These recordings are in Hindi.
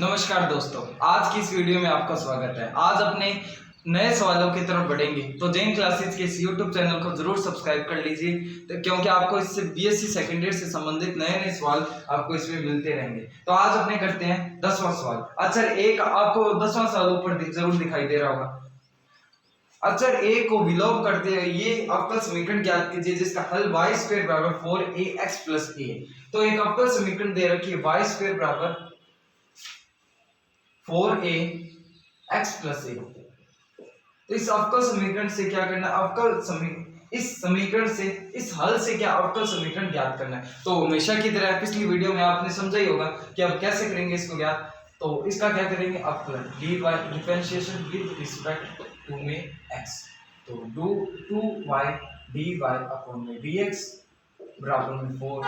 नमस्कार दोस्तों, आज की इस वीडियो में आपका स्वागत है। आज अपने नए सवालों की तरफ बढ़ेंगे, तो जैन क्लासेस के इस यूट्यूब चैनल को जरूर सब्सक्राइब कर लीजिए, तो क्योंकि आपको इससे बीएससी सेकेंड ईयर से संबंधित नए नए सवाल आपको इसमें मिलते रहेंगे। तो आज अपने करते हैं 10वां सवाल। अक्षर एक आपको 10वां सवाल ऊपर जरूर दिखाई दे रहा होगा। अक्षर ए को विलोम करते हुए ये अवकल समीकरण ज्ञात कीजिए जिसका हल y स्क्वायर बराबर 4ax प्लस a। तो एक अवकल समीकरण दे रखी है y स्क्वायर बराबर 4a x प्लस a। तो इस अवकल समीकरण से क्या करना है? इस समीकरण से, इस हल से क्या अवकल समीकरण ज्ञात करना है। तो हमेशा की तरह पिछली वीडियो में आपने समझा ही होगा कि अब कैसे करेंगे इसको ज्ञात। तो इसका क्या करेंगे? अवकलन dy differentiation with respect to में x। तो डू 2y dy अपॉन में dx बराबर में 4।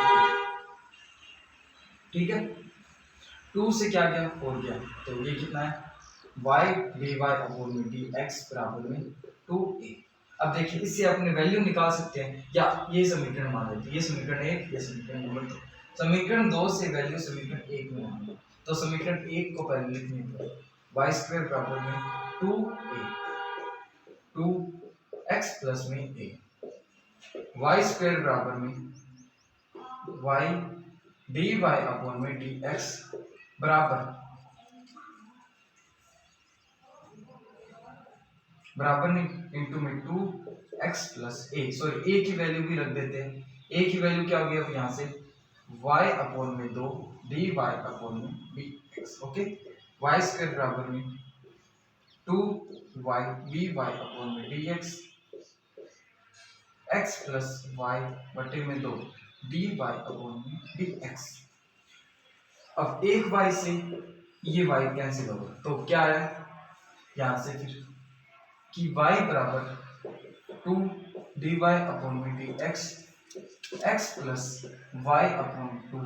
ठीक है, 2 से क्या गया? 4 गया। तो ये कितना है? y dy अपॉन में dx बराबर में 2a। अब देखिए, इससे अपने वैल्यू निकाल सकते हैं, या ये समीकरण मान लेते हैं, ये समीकरण 1, ये समीकरण नंबर 2। समीकरण 2 से वैल्यू समीकरण 1 में मान लो, तो समीकरण 1 को पहले लिखने पर y स्क्वायर बराबर में 2a 2x प्लस में a, y स्क्वायर बराबर में y dy अपॉन में dx बराबर नहीं इंटू में 2x plus a। Sorry, a की वैल्यू भी रख देते हैं। a की वैल्यू क्या होगी अब यहाँ से? y अपॉन में 2 dy अपॉन में dx। ओके, y स्क्वायर बराबर में 2y dy अपॉन में dx x प्लस y बटे में 2 dy अपॉन में dx। अब एक y से ये y कैंसिल होगा, तो क्या है यहाँ से फिर कि y बराबर 2 dy अपॉन में dx x plus y upon 2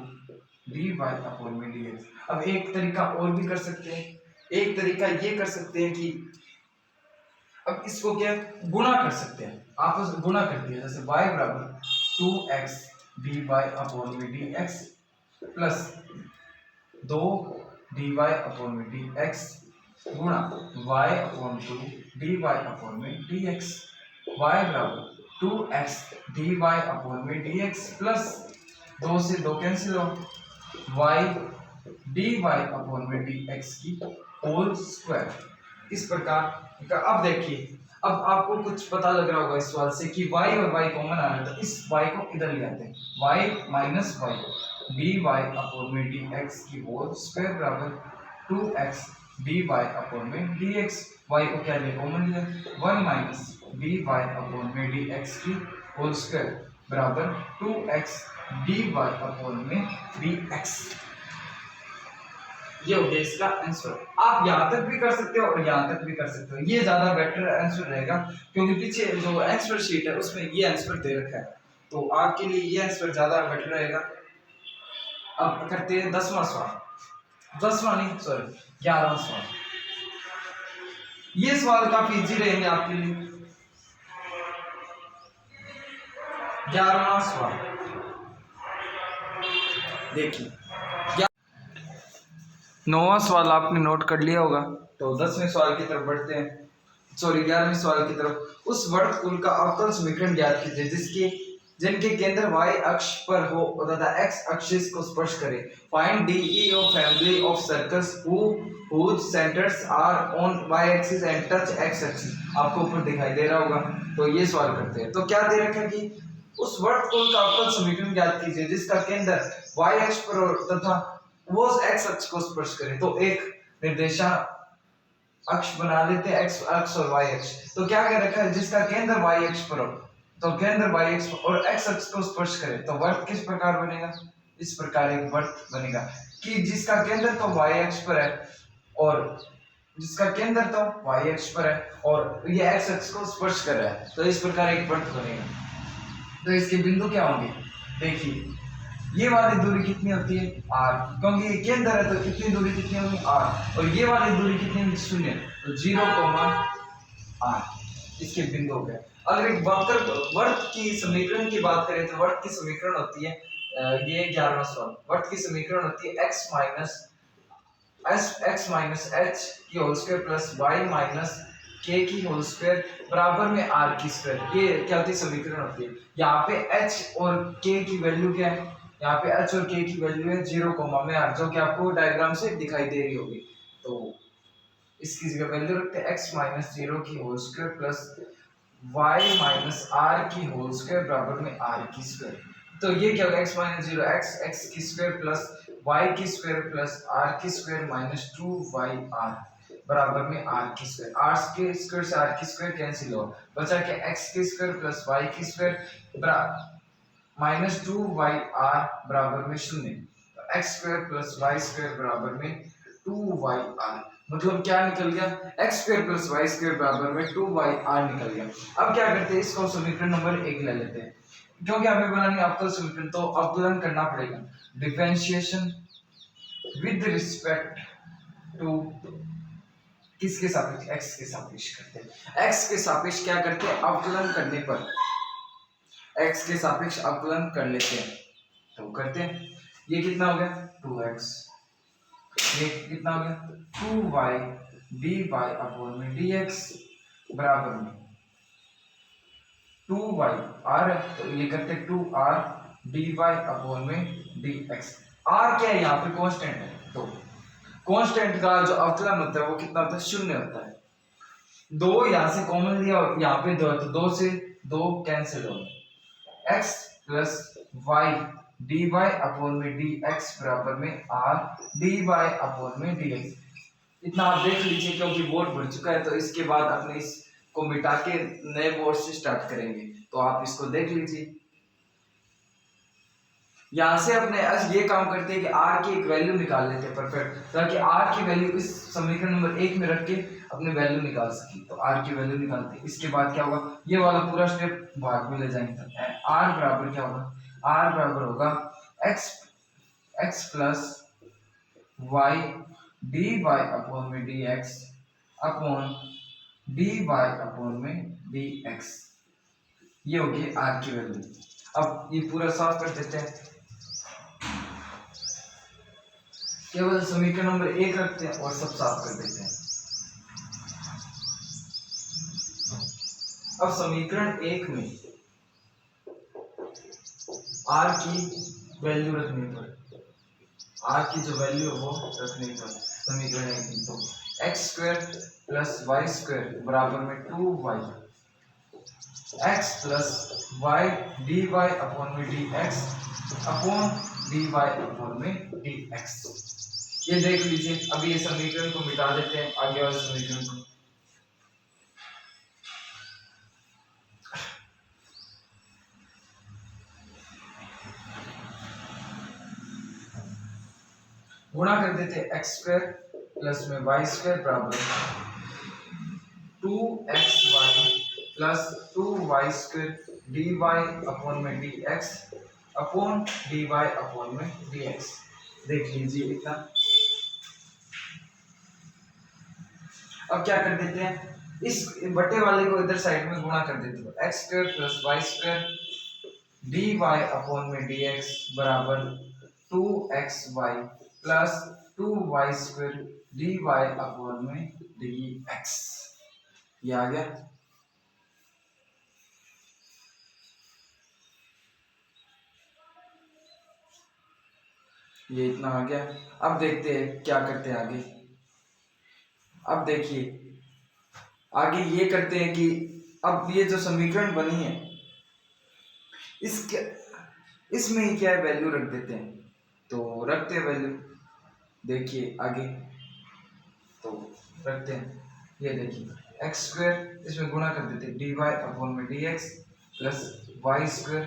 dy upon में dx। अब एक तरीका और भी कर सकते हैं। एक तरीका ये कर सकते हैं कि अब इसको क्या गुणा कर सकते हैं, आपस में गुणा कर दिया। जैसे y बराबर 2x dy अपॉन में dx प्लस 2 dy अपॉन में dx गुणा y अपॉन 2 dy अपॉन में dx। y बराबर 2x dy अपॉन में dx प्लस 2 से 2 कैंसिल हो, y dy अपॉन में dx की होल स्क्वायर। इस प्रकार। अब देखिए, अब आपको कुछ पता लग रहा होगा इस सवाल से कि y और y कॉमन आ रहा है, तो इस y को इधर ले आते हैं। y minus y dy upon में dx की होल स्क्वायर बराबर 2x dy अपॉन में dx। y को क्या लिया? कॉमन लिया। 1 माइनस dy अपॉन में dx की होल स्क्वायर बराबर 2x dy अपॉन में dx। ये हो गया इसका आंसर। आप यहाँ तक भी कर सकते हो और यहाँ तक भी कर सकते हो, ये ज्यादा बेटर आंसर रहेगा क्योंकि पीछे जो आंसर शीट है उसमें ये आंसर दे रखा है, तो आपके लिए ये आंसर ज्यादा बेटर रहेगा। अब करते हैं 10वां सवाल। 10वां नहीं, सॉरी 11वां सवाल। ये सवाल काफी इजी रहेंगे आपके लिए। 11वां सवाल देखिए। 9वां सवाल आपने नोट कर लिया होगा, तो 10वें सवाल की तरफ बढ़ते हैं। सॉरी, 11वें सवाल की तरफ। उस वर्गफल का अवकल समीकरण ज्ञात कीजिए जिनके केंद्र y अक्ष पर हो तथा x एक्सिस को स्पर्श करे। Find DE of family of circles whose centers are on y axis and touch x axis। आपको ऊपर दिखाई दे रहा होगा, तो ये सवाल करते हैं। तो क्या दे रखा है कि उस वर्गफल का अवकल समीकरण ज्ञात कीजिए जिसका केंद्र y अक्ष पर हो तथा वो x अक्ष को स्पर्श करे। तो एक निर्देशांक अक्ष बना लेते हैं, x अक्ष और y अक्ष। तो क्या कह रखा है? जिसका केंद्र y अक्ष पर हो, तो केंद्र y अक्ष और x अक्ष को स्पर्श करे, तो वर्त किस प्रकार बनेगा? इस प्रकार एक वर्त बनेगा कि जिसका केंद्र तो y अक्ष पर है और जिसका केंद्र तो y अक्ष पर है और ये x अक्ष को स्पर्श कर रहा है, तो इस प्रकार एक वर्त बनेगा। तो इसके बिंदु क्या होंगे? देखिए, ये वाली दूरी कितनी होती है? r, क्योंकि ये केंद्र है तो कितनी दूरी कितनी होगी? r। और ये वाली दूरी कितनी होगी? 0। तो 0, r इसके बिंदु हो गए। अगर एक वर्त की समीकरण की बात करें तो वर्त की समीकरण होती है ये 11वां सवाल। वर्त की समीकरण होती है x minus s x minus h की whole square plus y minus k की होल स्क्वायर बराबर में आर की स्क्वायर। ये क्या होती है समीकरण होती है। यहाँ पे एच और के की वैल्यू क्या है, यहाँ पे एच और के की वैल्यू है 0 में आर, जो कि आपको डायग्राम से दिखाई दे रही होगी। तो इसकी जगह वैल्यू रखते हैं एक्स माइनस 0 की whole square plus y minus r की होल स्क्वायर बराबर में आर की स्क्वायर। तो ये क्या होगा एक्स माइनस 0 एक्स एक्स की स्क्वायर प्लस वाई की स्क्वायर प्लस आर की स्क्वायर माइनस 2y आर बराबर में आर की स्क्वायर। आर के स्क्वायर से आर की स्क्वायर कैंसिल हो, बचा क्या एक्स की स्क्वायर प्लस वाई की स्क्वायर माइनस 2y आर बराबर में 0। X square plus y square बराबर में 2y आर, मतलब क्या निकल गया x square plus y square बराबर में 2y आर निकल गया। अब क्या करते हैं, इसको समीकरण नंबर 1 ले लेते हैं, क्योंकि हमें बनानी अवकल समीकरण तो अवकलन करना पड़ेगा। डिफरेंशिएशन विद रिस्पेक्ट टू किसके सापेक्ष, एक्स के सापेक्ष करते हैं। एक्स के सापेक्ष क्या करते हैं, अवकलन करने पर एक्स के सापेक्ष अवकलन कर लेते हैं। तो करते हैं, ये कितना हो गया 2x, ये कितना हो गया 2y dy अपॉन में dx बराबर में 2y r, तो ये करते हैं 2r dy अपॉन में dx। r क्या है यहाँ पे कांस्टेंट है, तो कांस्टेंट का जो अवकलन होता है वो कितना होता है, 0 होता है। दो यहाँ से कॉमन लिया और यहाँ पे 2 है, तो 2 से 2 कैंसिल हो, x plus y d y upon में डी एक्स बराबर में आर डी वाई अपॉन में डी एक्स। इतना आप देख लीजिए, क्योंकि बोर्ड भर चुका है तो इसके बाद अपने इसको मिटा के नए बोर्ड से स्टार्ट करेंगे, तो आप इसको देख लीजिए। यहाँ से अपने ये काम करते हैं कि r की एक वैल्यू निकाल लेते हैं परफेक्ट, ताकि r की वैल्यू इस समीकरण नंबर 1 में रख के अपने वैल्यू निकाल सके। तो r की वैल्यू निकालते हैं, इसके बाद क्या होगा, ये वाला पूरा स्टेप भाग में ले जाएंगे। r बराबर क्या होगा, r बराबर होगा x plus y d y upon में d x upon d y upon में डी एक्स। ये होगी r की वैल्यू। अब ये पूरा साफ कर देते हैं, केवल समीकरण नंबर 1 रखते हैं और सब साफ कर देते हैं। अब समीकरण 1 में r की वैल्यू रखने पर, r की जो वैल्यू है वो रखने पर समीकरण 1 में, तो x square plus y square बराबर में 2y x plus y d y upon में d x upon d y upon में डी एक्स। ये देख लीजिए, अभी ये समीकरण को मिटा देते हैं, आगे वाले समीकरण को। गुणा कर देते हैं एक्स स्क्वायर प्लस में वाई स्क्वायर बराबर 2xy plus 2y square dy upon में dx अपॉन dy अपॉन में dx। देख लीजिए इतना। अब क्या कर देते हैं, इस बटे वाले को इधर साइड में गुणा कर देते हैं, x square plus y square dy upon में dx बराबर 2xy plus 2y square dy upon में dx। ये आ गया। ये इतना आ गया। अब देखते हैं क्या करते हैं आगे। अब देखिए आगे ये करते हैं कि अब ये जो समीकरण बनी है इसके इसमें ही क्या है वैल्यू रख देते हैं, तो रखते हैं वैल्यू। देखिए आगे तो रखते हैं, ये देखिए एक्स स्क्वायर इसमें गुणा कर देते हैं डी वाई अपॉन में d x plus y square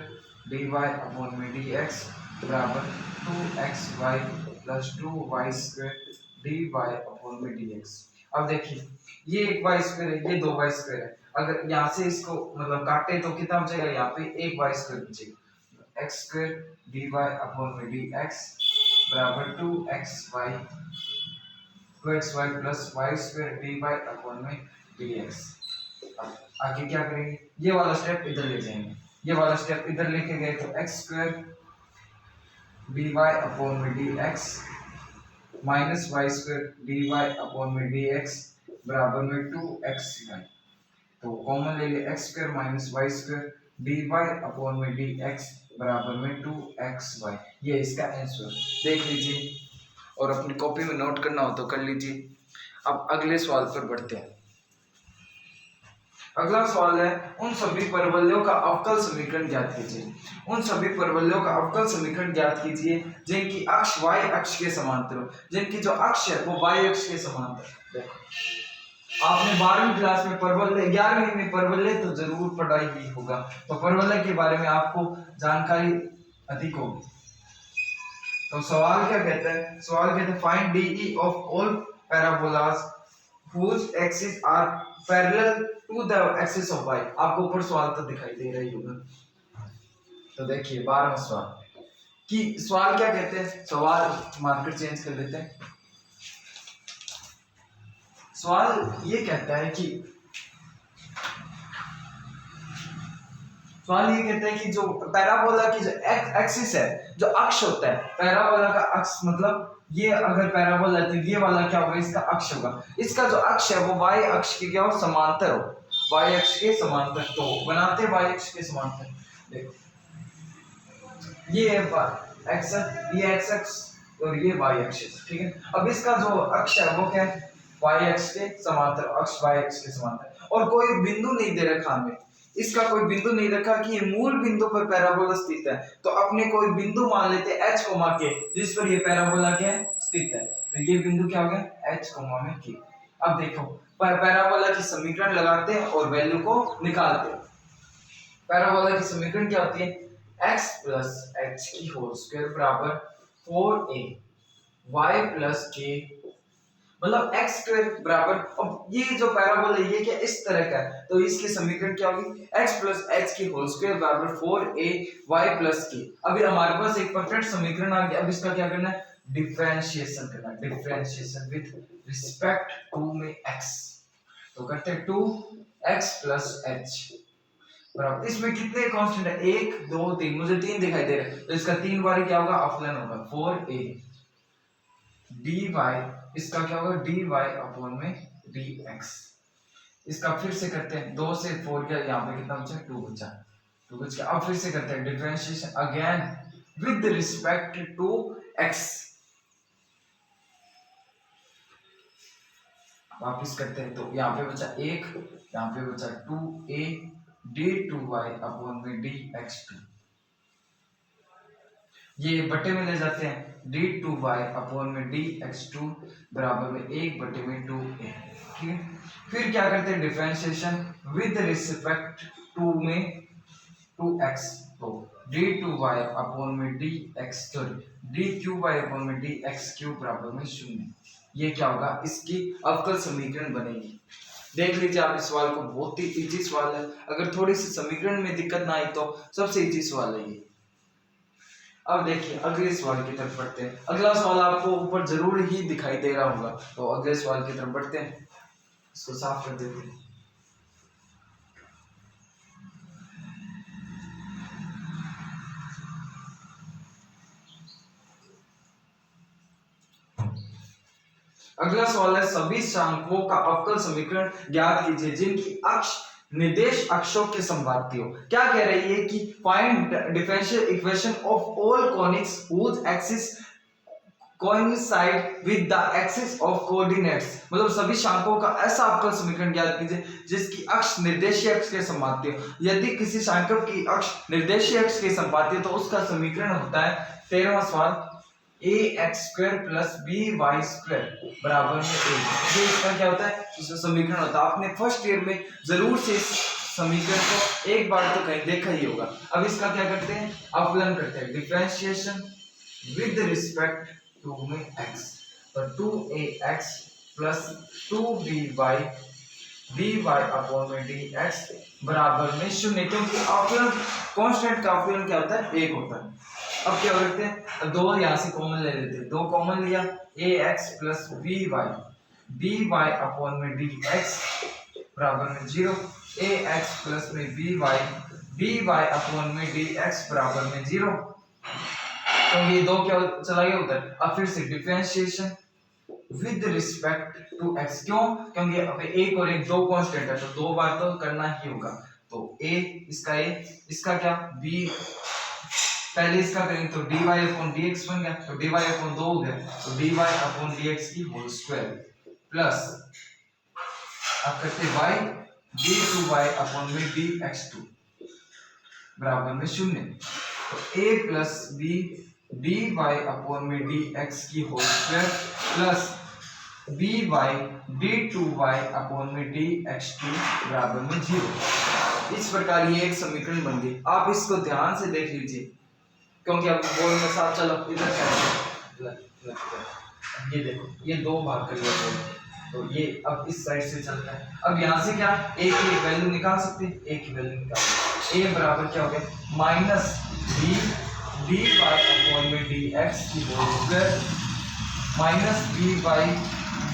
d y upon में डी एक्स बराबर 2xy plus 2y square d y upon में डी एक्स। अब देखिए ये एक वाई स्क्वायर है, ये 2y स्क्वायर है, अगर यहाँ से इसको मतलब काटे तो कितना बचेगा, यहाँ पे एक वाई स्क्वायर बचेगा। X square d y upon में डी एक्स बराबर 2xy plus y square d y upon में डी एक्स। अब आगे क्या करेंगे, ये वाला स्टेप इधर ले जाएंगे, ये वाला स्टेप इधर लेके गए तो x square d y upon में d x minus y square d y upon में डी एक्स बराबर में 2xy। तो कॉमन ले ले x square minus y square d y upon में डी एक्स बराबर में 2xy। ये इसका आंसर देख लीजिए और अपनी कॉपी में नोट करना हो तो कर लीजिए। अब अगले सवाल पर बढ़ते हैं। अगला सवाल है उन सभी परवलयों का अवकल समीकरण ज्ञात कीजिए। उन सभी परवलयों का अवकल समीकरण ज्ञात कीजिए जिनकी अक्ष y अक्ष के समांतर हो, जिनकी जो अक्ष है वो y अक्ष के समांतर। देखो आपने 12वीं क्लास में परवलय 11वीं में परवलय तो जरूर पढ़ाई ही होगा, तो परवलय के बारे में आपको जानकारी अधिक होगी। तो सवाल क्या कहता है? सवाल कहता है find D of all parabolas whose axes are parallel to the axis of y। आपको ऊपर सवाल तो दिखाई दे रही होगा। तो देखिए 12वां सवाल कि सवाल क्या कहते हैं। सवाल मार्कर चेंज कर लेते हैं। सवाल ये कहता है कि सवाल ये कहता है कि जो पैराबोला की जो एक्सिस है, जो अक्ष होता है, पैराबोला का अक्ष मतलब ये अगर पैराबोला तो ये वाला क्या होगा? इसका अक्ष होगा। इसका जो अक्ष है वो y अक्ष के क्या हो? समांतर हो। y अक्ष के समांतर। तो बनाते y अक्ष के समांतर। देखो ये है x, ये x अक्ष और ये y अक्ष, ठीक है। अब इसका जो अक्ष है वो क्या है? y अक्ष के समांतर, अक्ष y अक्ष के समांतर। और कोई बिंदु नहीं दे रखा हमें, इसका कोई बिंदु नहीं रखा कि ये मूल बिंदु पर पैराबोला स्थित है। तो अपने कोई बिंदु मान लेते हैं h कोमा के जिस पर ये पैराबोला क्या है? स्थित है। तो ये बिंदु क्या हो गया? h कोमा में के। अब देखो पैराबोला की समीकरण लगाते हैं और वैल्यू को निकालते हैं। पैराबोला की समीकरण क्या होती है? x प्लस h की होल स्क्वायर बराबर 4a y प्लस k मतलब x स्क्वायर बराबर। अब ये जो पैराबोला है ये क्या इस तरह का है, तो इसकी समीकरण क्या होगी? x प्लस h की होल स्क्वायर बराबर 4a y प्लस k। अभी हमारे पास एक परफेक्ट समीकरण आ गया। अब इसका क्या करना है? डिफरेंशिएशन करना है। डिफरेंशिएशन विद रिस्पेक्ट टू में x। तो करते हैं 2x प्लस h बराबर, इसमें कितने कांस्टेंट है? 1 2 3, मुझे 3 दिखाई दे रहे हैं तो इसका 3 बार क्या होगा? अवकलन होगा। 4a dy, इसका क्या होगा? dy अपॉन में dx। इसका फिर से करते हैं, 2 से 4 गया, यहाँ पे कितना बचा? 2 बचा। 2 बच गया। अब फिर से करते हैं differentiation again with respect to x। वापिस करते हैं तो यहाँ पे बचा 1, यहाँ पे बचा 2a d2y अपॉन में dx2। ये बटे में ले जाते हैं, d2y अपॉन में dx2 बराबर में 1 बटे में 2a। ठीक है। फिर क्या करते हैं? डिफरेंशिएशन विद रिस्पेक्ट टू में 2x। तो d2y अपॉन में dx2 d3y अपॉन में dx3 बराबर में 0। ये क्या होगा? इसकी अवकल समीकरण बनेगी। देख लीजिए आप इस सवाल को, बहुत ही इजी सवाल है। अगर थोड़ी सी समीकरण में दिक्कत ना आई तो सबसे इजी सवाल है ये। अब देखिए अगले सवाल की तरफ बढ़ते हैं। अगला सवाल आपको ऊपर जरूर ही दिखाई दे रहा होगा, तो अगले सवाल की तरफ बढ़ते हैं। इसको साफ कर देते हैं। अगला सवाल है सभी शांकों का अवकल समीकरण ज्ञात कीजिए जिनकी अक्ष निर्देश अक्षों के समवर्ती हो। क्या कह रही है कि find differential equation of all conics whose axis coincide with the axis of coordinates। मतलब सभी शांकों का ऐसा अवकल समीकरण ज्ञात कीजिए जिसकी अक्ष निर्देशीय अक्ष के समवर्ती हो। यदि किसी शांकव की अक्ष निर्देशीय अक्ष के समवर्ती हो तो उसका समीकरण होता है 13वां सवाल ax² प्लस by² बराबर में a। ये इसका क्या होता है? इसका समीकरण होता है। आपने फर्स्ट ईयर में जरूर से इस समीकरण को एक बार तो कहीं देखा ही होगा। अब इसका क्या करते हैं? अवकलन करते हैं। डिफरेंशिएशन विद रिस्पेक्ट टू में x। तो 2ax plus 2by dy upon में dx बराबर में 0, क्योंकि अवकलन कांस्टेंट का अवकलन क्या होता है? 1 होता है। अब क्या करते हैं? 2 यहाँ से कॉमन ले लेते हैं। 2 कॉमन लिया, ax plus by dy upon में dx बराबर में 0। ax प्लस में by dy अपॉन में dx बराबर में 0। तो ये 2 क्या चला गया उधर। अब फिर से differentiation with respect to x. क्यों? क्योंकि अब एक और एक दो कांस्टेंट है तो दो बार तो करना ही होगा। तो ए, इसका क्या बी, पहले इसका करेंगे तो dy अपॉन dx बन गया, तो dy अपॉन 2 हो गया, तो dy अपॉन dx की होल स्क्वायर प्लस अब करते y d2y अपॉन में dx2 बराबर में 0। तो a plus b dy upon में dx की whole square plus by d2y upon में dx2 बराबर में 0। इस प्रकार ये एक समीकरण बन गई। आप इसको ध्यान से देख लीजिए क्योंकि अब बोल में साथ चलो इधर क्या ये देखो ये दो भाग कर लिया बोल, तो ये अब इस साइड से चलता है। अब यहाँ से क्या a की वैल्यू निकाल सकते हैं, a की वैल्यू निकाल, a बराबर क्या हो गया माइनस b dy अपॉन में dx की whole square minus by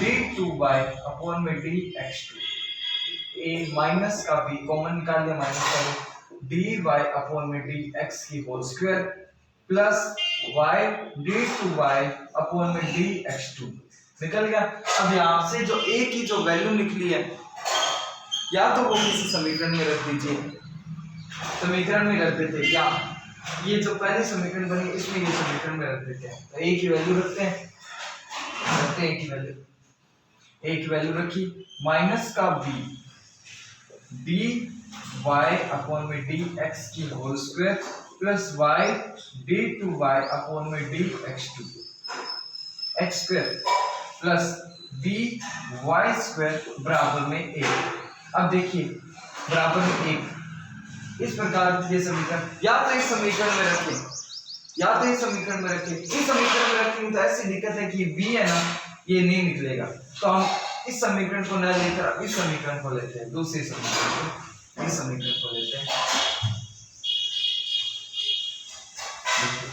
d2y upon में dx2। a माइनस का b कॉमन निकाल लिया, माइनस का dy अपॉन में dx की whole square plus y d2y upon में dx2 निकल गया। अब यहाँ से जो a की जो वैल्यू निकली है या तो वो किसी समीकरण में रख दीजिए, समीकरण में रख देते, या ये जो पहले समीकरण बनी इसमें ये समीकरण में रख देते हैं। तो a की वैल्यू रखते हैं a की वैल्यू रखी माइनस का b dy अपॉन में dx की whole square plus y d2y upon में dx2 x square plus dy square बराबर में 1। अब देखिए बराबर में 1, इस प्रकार ये समीकरण या तो इस समीकरण में रखें या तो इस समीकरण में रखें। इस समीकरण में रखेंगे तो ऐसी दिक्कत है कि b है ना ये नहीं निकलेगा, तो हम इस समीकरण को न लेकर इस समीकरण को लेते हैं, दूसरे समीकरण को इस समीकरण को लेते हैं।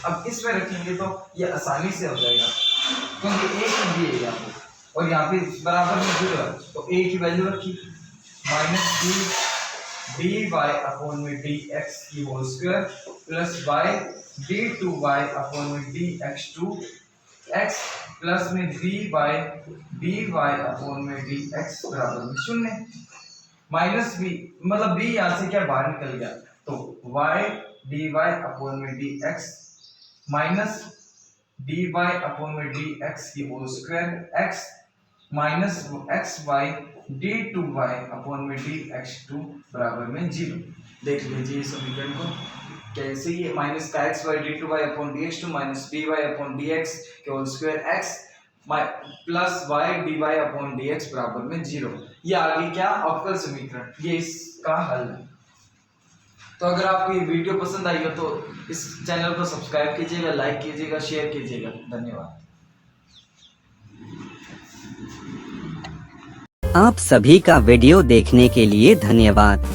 अब इसमें रखेंगे तो ये आसानी से हो जाएगा क्योंकि a की भी है यहाँ पे और यहाँ पे बराबर में 0 है, तो a की वैल्यू रखी माइनस b dy अपॉन में dx की whole square plus y d2y upon में dx2 x प्लस में dy अपॉन में dx बराबर में 0। माइनस b मतलब b यहाँ से क्या बाहर निकल गया, तो y dy अपॉन में dx माइनस dy अपॉन में dx की whole square x minus xy d2y upon में dx2 बराबर में 0। देख लीजिए इस समीकरण को कैसे, ये माइनस का xy d2y upon dx2 minus dy upon dx के whole square x plus y dy upon dx बराबर में 0। ये आगे क्या अवकल समीकरण, ये इसका हल है। तो अगर आपको ये वीडियो पसंद आई हो तो इस चैनल को सब्सक्राइब कीजिएगा, लाइक कीजिएगा, शेयर कीजिएगा। धन्यवाद। आप सभी का वीडियो देखने के लिए धन्यवाद।